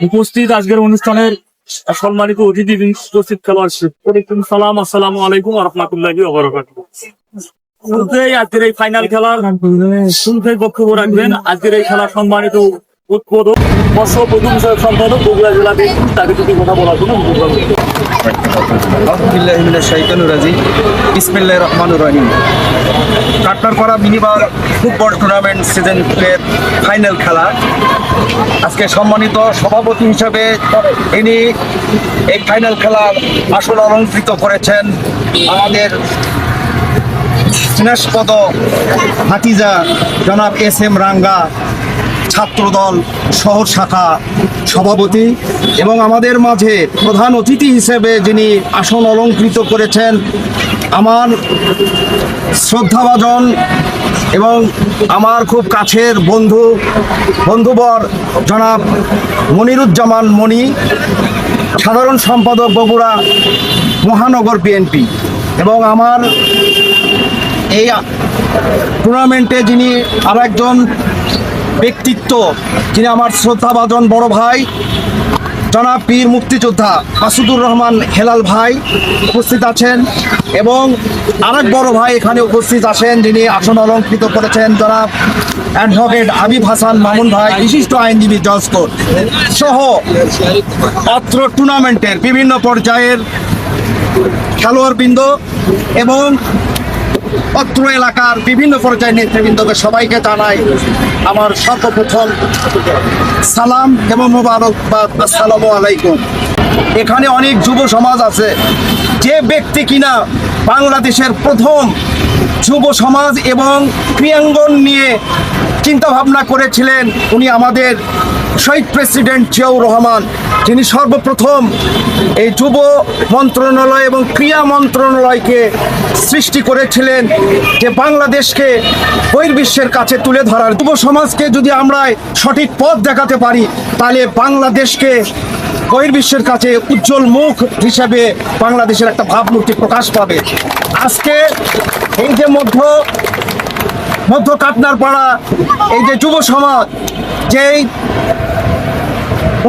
উপস্থিত আজকের অনুষ্ঠানের সম্মানিত অতিথি উপস্থিত খেলোয়াড় সালাম, আসসালামু আলাইকুম ওয়া রাহমাতুল্লাহি ওয়া বারাকাতুহু। শুরুতেই আজকের এই ফাইনাল খেলার শুরুতেই বক্তব্য রাখবেন আজকের এই খেলার সম্মানিত উদ্বোধক বর্ষ প্রথম বিষয়ক সম্পাদক বগুড়া জেলা বিএনপি, তাকে যদি কথা বলার জন্য অনুরোধ করব। আউযুবিল্লাহি মিনাশ শাইতানির রাজিম। বিসমিল্লাহির রহমানির রহিম। কাটনারপাড়া মিনিবার ফুটবল টুর্নামেন্ট সিজন 2 এর ফাইনাল খেলা। আজকে সম্মানিত সভাপতি হিসেবে ইনি এই ফাইনাল খেলার আসল অলঙ্কৃত করেছেন আমাদের স্নেহপদ ভাতিজা জনাব SM রাঙ্গা, ছাত্রদল শহর শাখা সভাপতি, এবং আমাদের মাঝে প্রধান অতিথি হিসেবে যিনি আসন অলঙ্কৃত করেছেন আমার শ্রদ্ধাভাজন এবং আমার খুব কাছের বন্ধুবর জনাব মনিরুজ্জামান মনি, সাধারণ সম্পাদক বগুড়া মহানগর বিএনপি, এবং আমার এই টুর্নামেন্টে যিনি আর একজন ব্যক্তিত্ব, যিনি আমার শ্রদ্ধাভাজন বড় ভাই জনাব পীর মুক্তিযোদ্ধা মাসুদুর রহমান হেলাল ভাই উপস্থিত আছেন, এবং আরেক বড় ভাই এখানে উপস্থিত আছেন যিনি আসন অলঙ্কৃত করেছেন জনাব অ্যাডভোকেট আবিব হাসান মামুন ভাই, বিশিষ্ট আইনজীবী জজ কোর্ট সহ অত্র টুর্নামেন্টের বিভিন্ন পর্যায়ের খেলোয়াড়বৃন্দ এবং অত্র এলাকার বিভিন্ন পর্যায়ের নেতৃবৃন্দকে সবাইকে জানাই আমার সর্বপ্রথম সালাম এবং মোবারকবাদ, আসসালামু আলাইকুম। এখানে অনেক যুব সমাজ আছে, যে ব্যক্তি কিনা বাংলাদেশের প্রথম যুব সমাজ এবং ক্রীড়াঙ্গন নিয়ে চিন্তা ভাবনা করেছিলেন উনি আমাদের শহীদ প্রেসিডেন্ট জিয়াউর রহমান, যিনি সর্বপ্রথম এই যুব মন্ত্রণালয় এবং ক্রীড়া মন্ত্রণালয়কে সৃষ্টি করেছিলেন, যে বাংলাদেশকে বহির্বিশ্বের কাছে তুলে ধরার। যুব সমাজকে যদি আমরা সঠিক পথ দেখাতে পারি তাহলে বাংলাদেশকে বহির্বিশ্বের কাছে উজ্জ্বল মুখ হিসেবে বাংলাদেশের একটা ভাবমূর্তি প্রকাশ পাবে। আজকে এই যে মধ্য কাটনারপাড়া এই যে যুব সমাজ যেই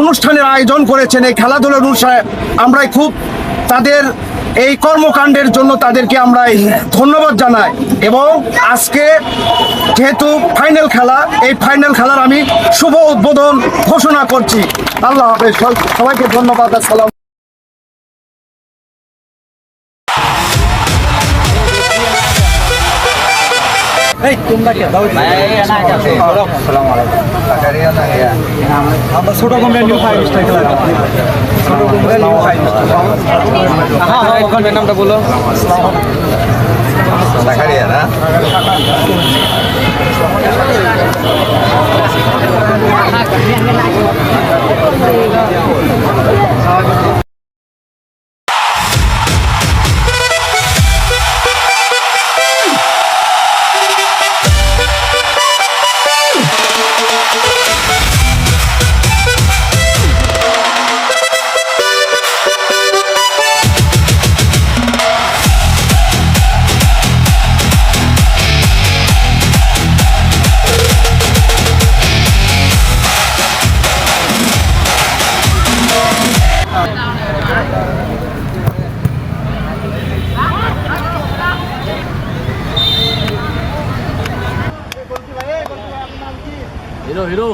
অনুষ্ঠানের আয়োজন করেছেন, এই খেলাধুলার অনুষ্ঠানে আমরা খুব তাদের এই কর্মকাণ্ডের জন্য তাদেরকে আমরা ধন্যবাদ জানাই। এবং আজকে যেহেতু ফাইনাল খেলা, এই ফাইনাল খেলার আমি শুভ উদ্বোধন ঘোষণা করছি। আল্লাহ হাফেজ, সবাইকে ধন্যবাদ, আসসালাম। আমরা ছোট কমে নিউ ফাইভ স্টার খেলা, ছোট কমে নিউ ফাইভ স্টার। হ্যাঁ, ওখানে নামটা বলো। জাকারিয়া না? হিরো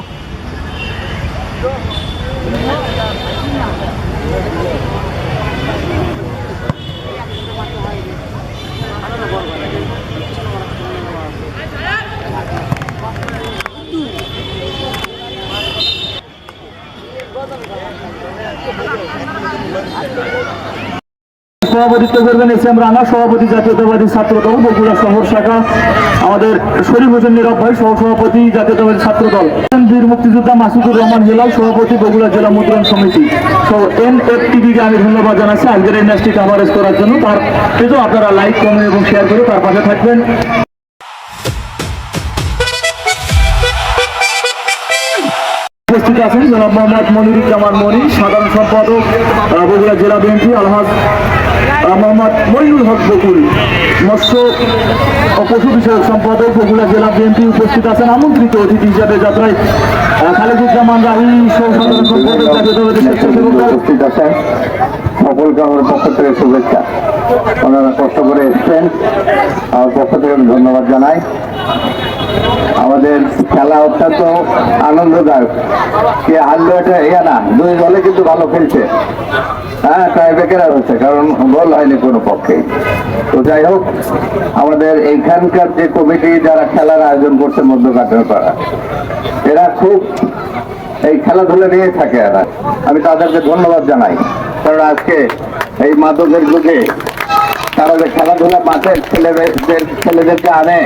সভাপতিত্ব করবেন SM রাঙ্গা, সভাপতি জাতীয়তাবাদী ছাত্রদল বগুড়া শহর শাখা, আমাদের শরীফ হোসেন নীরব ভাই সহসভাপতি জাতীয়তাবাদী ছাত্রদল, বীর মুক্তিযোদ্ধা মাসুদুর রহমান হেলাল সভাপতি বগুড়া জেলা মুদ্রণ সমিতি। তো NFTV-কে আমি ধন্যবাদ জানাচ্ছি আজকের এই ম্যাচটি কভারেজ করার জন্য। তার পেজও আপনারা লাইক, কমেন্ট এবং শেয়ার করে তার পাশে থাকবেন। উপস্থিত আছেন জনাব মোহাম্মদ মনিরুজ্জামান মনি, সাধারণ সম্পাদক বগুড়া জেলা বিএনপি, আলহাজ মোহাম্মদ মইনুল হক বকুল, মৎস্য পশু বিষয়ক সম্পাদক বগুড়া জেলা বিএনপি উপস্থিত আছেন আমন্ত্রিত অতিথি হিসাবে যাত্রায় খালেদুজ্জামান রাহি সহ সাধারণ সম্পাদক জাতীয়তাবাদী স্বেচ্ছাসেবক দল উপস্থিত আছেন। সকলকে আমার পক্ষ থেকে শুভেচ্ছা। ওনারা কষ্ট করে এসছেন, আমার পক্ষ থেকে আমি ধন্যবাদ জানাই। আমাদের খেলা অত্যন্ত আনন্দদায়ক। কে হারলো এটা না, দুই দলে কিন্তু ভালো খেলছে। হ্যাঁ, টাই ব্রেকার হচ্ছে, কারণ গোল হয়নি কোনো পক্ষেই। তো যাই হোক, আমাদের এইখানকার যে কমিটি যারা খেলার আয়োজন করছে মধ্যঘাটের পাড়া, এরা খুব এই খেলাধুলা নিয়ে থাকে। আমি তাদেরকে ধন্যবাদ জানাই, কারণ আজকে এই মাদকের যুগে তারা যে খেলাধুলা মাঠের ছেলেদেরকে আনে,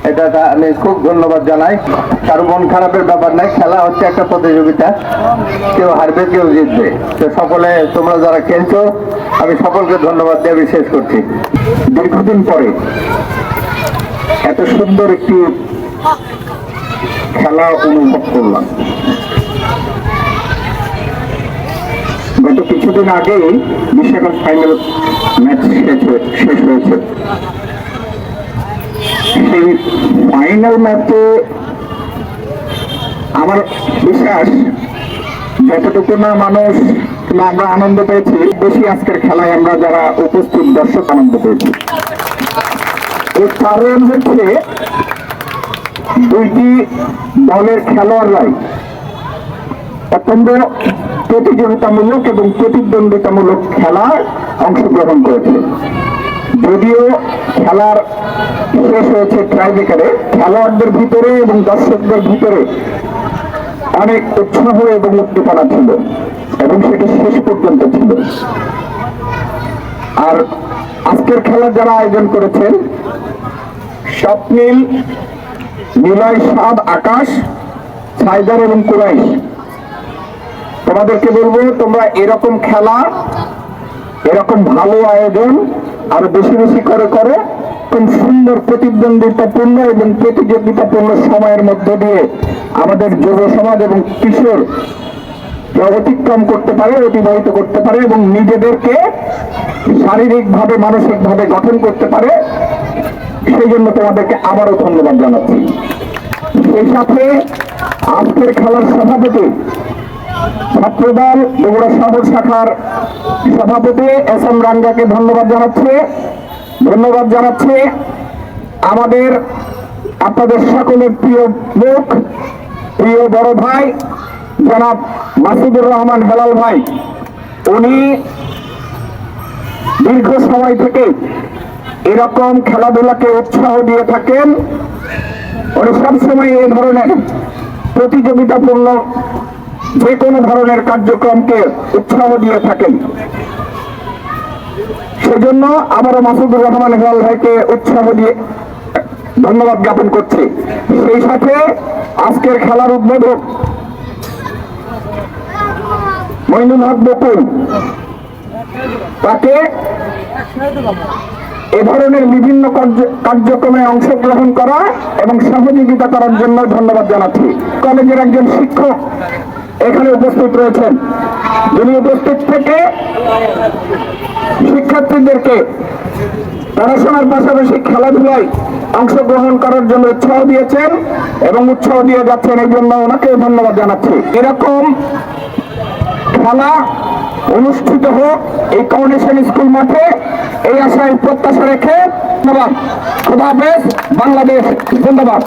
এটা আমি খুব ধন্যবাদ জানাই। কারো মন খারাপের ব্যাপার নাই, খেলা হচ্ছে একটা প্রতিযোগিতা, কেউ হারবে কেউ জিতবে। তো সকলে তোমরা যারা খেলছো, আমি সকলকে ধন্যবাদ দিয়ে আমি শেষ করছি। দীর্ঘদিন পরে এত সুন্দর একটি খেলা অনুভব করলাম। গত কিছুদিন আগে বিশ্বকাপ ফাইনাল ম্যাচ শেষ হয়েছে। সেই ফাইনাল ম্যাচে আমার বিশ্বাস যতটুকু না মানুষ আমরা আনন্দ পেয়েছি, বেশি আজকের খেলায় আমরা যারা উপস্থিত দর্শক আনন্দ পেয়েছি। এর কারণ হচ্ছে দুইটি দলের খেলোয়াড়রাই অত্যন্ত প্রতিযোগিতামূলক এবং প্রতিদ্বন্দ্বিতামূলক খেলায় অংশগ্রহণ করেছে। যদিও খেলার শেষ হয়েছে ট্রাইব্রেকারে, খেলোয়াড়দের ভিতরে এবং দর্শকদের ভিতরে অনেক উৎসাহ এবং উদ্দীপনা ছিল এবং সেটা শেষ পর্যন্ত ছিল। আর আজকের খেলা যারা আয়োজন করেছেন, স্বপ্নীল, নিলয়, সাদ, আকাশ, সাইদার এবং কুরাইশ, তোমাদেরকে বলবো তোমরা এরকম খেলা, এরকম ভালো আয়োজন আরো বেশি বেশি করে খুব সুন্দর প্রতিদ্বন্দ্বিতাপূর্ণ এবং প্রতিযোগিতাপূর্ণ সময়ের মধ্য দিয়ে আমাদের যুব সমাজ এবং কিশোর অতিক্রম করতে পারে, অতিবাহিত করতে পারে এবং নিজেদেরকে শারীরিকভাবে মানসিকভাবে গঠন করতে পারে। সেই জন্য তোমাদেরকে আবারও ধন্যবাদ জানাচ্ছি। সেই সাথে আজকের খেলার সভাপতি, ছাত্রদল বগুড়া সদর শাখার সভাপতি এস এম রাঙ্গাকে ধন্যবাদ জানাচ্ছে। আমাদের আপনাদের সকলের প্রিয় মুখ, প্রিয় বড় ভাই জনাব মাসুদুর রহমান হেলাল ভাই, উনি দীর্ঘ সময় থেকে এরকম খেলাধুলাকে উৎসাহ দিয়ে থাকেন। উনি সবসময় এই ধরনের প্রতিযোগিতাপূর্ণ যে কোনো ধরনের কার্যক্রমকে উৎসাহ দিয়ে থাকেন। সেজন্য আবারও মাসুদুর রহমান হেলাল ভাইকে উৎসাহ দিয়ে ধন্যবাদ জ্ঞাপন করছি। সেই সাথে আজকের খেলার উদ্বোধক মইনুল হক বকুল, তাকে এ ধরনের বিভিন্ন কার্যক্রমে অংশগ্রহণ করা এবং সহযোগিতা করার জন্য ধন্যবাদ জানাচ্ছি। কলেজের একজন শিক্ষক এখানে উপস্থিত রয়েছেন, যিনি উপস্থিত থেকে শিক্ষার্থীদেরকে পড়াশোনার পাশাপাশি খেলাধুলায় অংশগ্রহণ করার জন্য উৎসাহ দিয়েছেন এবং উৎসাহ দিয়ে যাচ্ছেন, এই জন্য ওনাকে ধন্যবাদ জানাচ্ছি। এরকম খেলা অনুষ্ঠিত হোক এই কাউন্ডেশন স্কুল মাঠে, এই আশায় প্রত্যাশা রেখে ধন্যবাদ। খোদা হাফেজ। বাংলাদেশ জিন্দাবাদ।